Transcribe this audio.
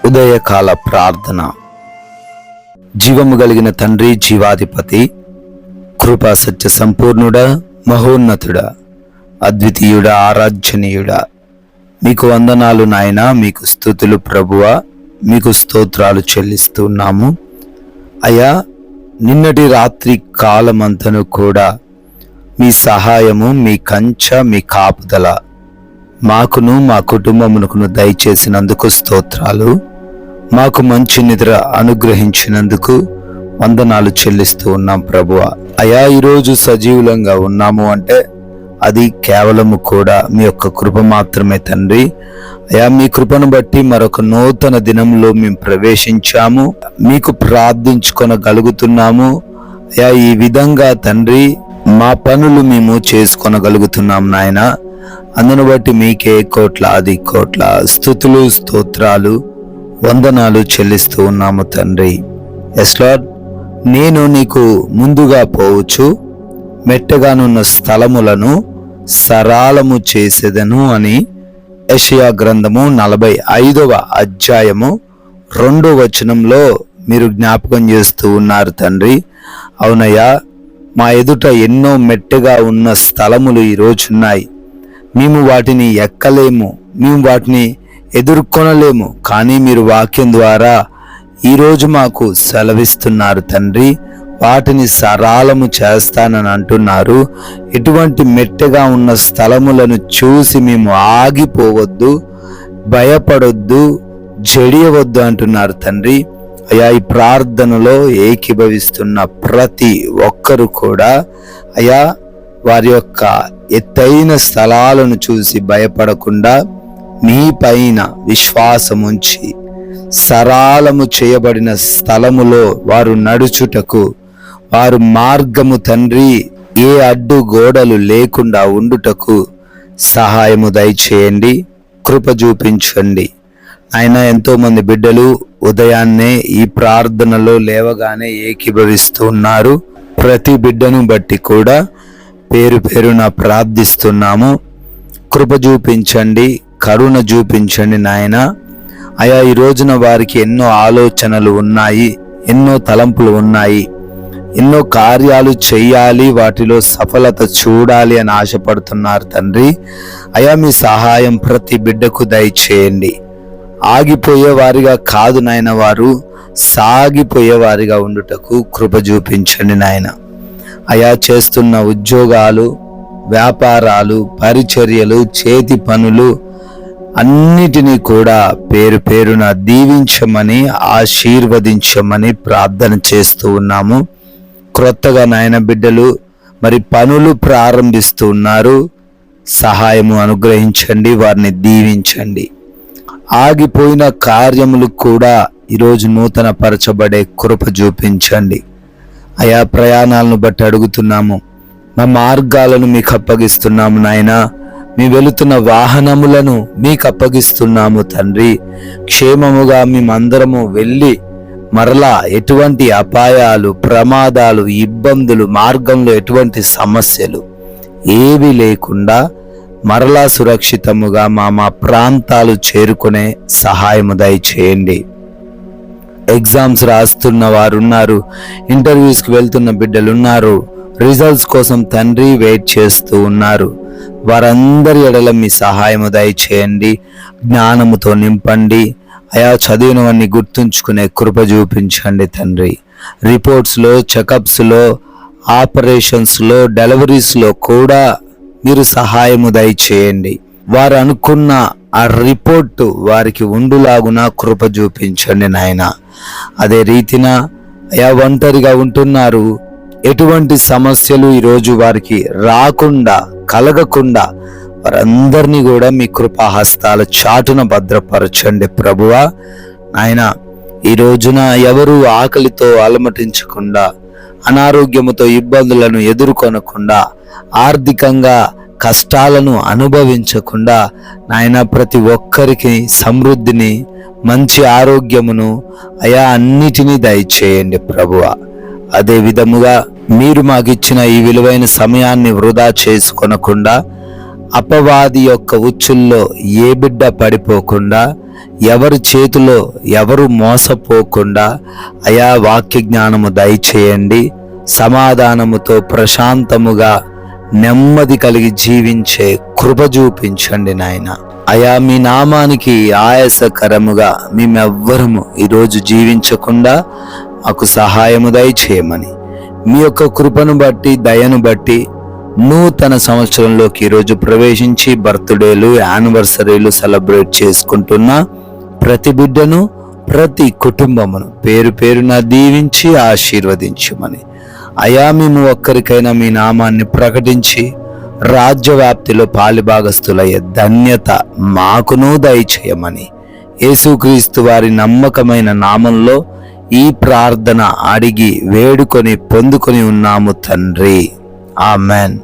ఉదయకాల ప్రార్థన. జీవము కలిగిన తండ్రి, జీవాధిపతి, కృపా సత్య సంపూర్ణుడా, మహోన్నతుడా, అద్వితీయుడా, ఆరాధ్యనీయుడా, మీకు వందనాలు నాయనా, మీకు స్తుతులు ప్రభువా, మీకు స్తోత్రాలు చెల్లిస్తున్నాము అయ్యా. నిన్నటి రాత్రి కాలమంతను కూడా మీ సహాయము, మీ కంచె, మీ కాపుదల మాకును మా కుటుంబమునకును దయచేసినందుకు స్తోత్రాలు. మాకు మంచి నిద్ర అనుగ్రహించినందుకు వందనాలు చెల్లిస్తూ ఉన్నాం ప్రభువా. అయా, ఈరోజు సజీవులంగా ఉన్నాము అంటే అది కేవలము కూడా మీ యొక్క కృప మాత్రమే తండ్రి. అయా, మీ కృపను బట్టి మరొక నూతన దినంలో మేము ప్రవేశించాము, మీకు ప్రార్థించుకొనగలుగుతున్నాము. అయా, ఈ విధంగా తండ్రి మా పనులు మేము చేసుకొనగలుగుతున్నాం నాయన. అందును బట్టి మీకే కోట్లాది కోట్ల స్తుతులు, స్తోత్రాలు, వందనాలు చెల్లిస్తూ ఉన్నాము తండ్రి. ఎస్ లార్డ్, నేను నీకు ముందుగా పోవచ్చు, మెట్టగానున్న స్థలములను సరాలము చేసేదను అని యెషయా గ్రంథము 45వ అధ్యాయము 2వ వచనంలో మీరు జ్ఞాపకం చేస్తూ ఉన్నారు తండ్రి. అవునయ్యా, మా ఎదుట ఎన్నో మెట్టగా ఉన్న స్థలములు ఈరోజున్నాయి. మేము వాటిని ఎక్కలేము, మేము వాటిని ఎదుర్కొనలేము. కానీ మీరు వాక్యం ద్వారా ఈరోజు మాకు సెలవిస్తున్నారు తండ్రి, వాటిని సరాలము చేస్తానని అంటున్నారు. ఎటువంటి మెట్టగా ఉన్న స్థలములను చూసి మేము ఆగిపోవద్దు, భయపడొద్దు, జడియవద్దు అంటున్నారు తండ్రి. అయ్యా, ఈ ప్రార్థనలో ఏకీభవిస్తున్న ప్రతి ఒక్కరు కూడా అయ్యా, వారి యొక్క ఎత్తైన స్థలాలను చూసి భయపడకుండా మీ పైన విశ్వాసముంచి సరాలము చేయబడిన స్థలములో వారు నడుచుటకు, వారు మార్గము తండ్రి ఏ అడ్డు గోడలు లేకుండా ఉండుటకు సహాయము దయచేయండి, కృప చూపించండి. ఆయన ఎంతో మంది బిడ్డలు ఉదయాన్నే ఈ ప్రార్థనలో లేవగానే ఏకీభవిస్తూ ఉన్నారు. ప్రతి బిడ్డను బట్టి కూడా పేరు పేరున ప్రార్థిస్తున్నాము. కృప చూపించండి, కరుణ చూపించండి నాయన. అయా, ఈ రోజున వారికి ఎన్నో ఆలోచనలు ఉన్నాయి, ఎన్నో తలంపులు ఉన్నాయి, ఎన్నో కార్యాలు చెయ్యాలి, వాటిలో సఫలత చూడాలి అని ఆశపడుతున్నారు తండ్రి. అయా, మీ సహాయం ప్రతి బిడ్డకు దయచేయండి. ఆగిపోయేవారిగా కాదు నాయన, వారు సాగిపోయేవారిగా ఉండుటకు కృప చూపించండి నాయన. అయా, చేస్తున్న ఉద్యోగాలు, వ్యాపారాలు, పరిచర్యలు, చేతి పనులు అన్నిటినీ కూడా పేరు పేరున దీవించమని, ఆశీర్వదించమని ప్రార్థన చేస్తూ ఉన్నాము. క్రొత్తగా నాయన బిడ్డలు మరి పనులు ప్రారంభిస్తూ ఉన్నారు. సహాయము అనుగ్రహించండి, వారిని దీవించండి. ఆగిపోయిన కార్యములు కూడా ఈరోజు నూతన పరచబడే కృప చూపించండి. అయా, ప్రయాణాలను బట్టి అడుగుతున్నాము, మా మార్గాలను మీకు అప్పగిస్తున్నాము నాయన. మీ వెళుతున్న వాహనములను మీకు అప్పగిస్తున్నాము తండ్రి. క్షేమముగా మేమందరము వెళ్ళి మరలా ఎటువంటి అపాయాలు, ప్రమాదాలు, ఇబ్బందులు, మార్గంలో ఎటువంటి సమస్యలు ఏవి లేకుండా మరలా సురక్షితముగా మా ప్రాంతాలు చేరుకునే సహాయము దయచేయండి. ఎగ్జామ్స్ రాస్తున్న వారు ఉన్నారు, ఇంటర్వ్యూస్కి వెళ్తున్న బిడ్డలు ఉన్నారు, రిజల్ట్స్ కోసం తండ్రి వెయిట్ చేస్తూ ఉన్నారు. వారందరి ఎడల మీ సహాయము దయచేయండి, జ్ఞానముతో నింపండి. అయా, చదివినవన్నీ గుర్తుంచుకునే కృప చూపించండి తండ్రి. రిపోర్ట్స్లో, చెకప్స్లో, ఆపరేషన్స్లో, డెలివరీస్లో కూడా మీరు సహాయము దయచేయండి. వారు అనుకున్న ఆ రిపోర్టు వారికి ఉండులాగున కృప చూపించండి నాయన. అదే రీతిన అయా, ఒంటరిగా ఉంటున్నారు, ఎటువంటి సమస్యలు ఈరోజు వారికి రాకుండా, కలగకుండా వారందరినీ కూడా మీ కృపాహస్తాల చాటున భద్రపరచండి ప్రభువా. ఆయన ఈ రోజున ఎవరు ఆకలితో అలమటించకుండా, అనారోగ్యముతో ఇబ్బందులను ఎదుర్కొనకుండా, ఆర్థికంగా కష్టాలను అనుభవించకుండా నాయన ప్రతి ఒక్కరికి సమృద్ధిని, మంచి ఆరోగ్యమును అయా అన్నిటినీ దయచేయండి ప్రభువా. అదే విధముగా మీరు మాకిచ్చిన ఈ విలువైన సమయాన్ని వృధా చేసుకొనకుండా, అపవాది యొక్క ఉచ్చుల్లో ఏ బిడ్డ పడిపోకుండా ఎవరి చేతిలో ఎవరు మోసపోకుండా అయా వాక్య జ్ఞానము దయచేయండి. సమాధానముతో ప్రశాంతముగా నెమ్మది కలిగి జీవించే కృప చూపించండి నాయన. అయా మీ నామానికి ఆయాసకరముగా మేమెవ్వరము ఈరోజు జీవించకుండా మాకు సహాయము దయచేయమని, మీ యొక్క కృపను బట్టి దయను బట్టి నూతన సంవత్సరంలోకి ఈరోజు ప్రవేశించి బర్త్డేలు యానివర్సరీలు సెలబ్రేట్ చేసుకుంటున్న ప్రతి బిడ్డను ప్రతి కుటుంబమును పేరు పేరున దీవించి ఆశీర్వదించుమని, అయా మేము ఒక్కరికైనా మీ నామాన్ని ప్రకటించి రాజ్యవ్యాప్తిలో పాలిభాగస్తులయ్యే ధన్యత మాకును దయచేయమని యేసుక్రీస్తు వారి నమ్మకమైన నామంలో ఈ ప్రార్థన అడిగి వేడుకొని పొందుకొని ఉన్నాము తండ్రి. ఆమెన్.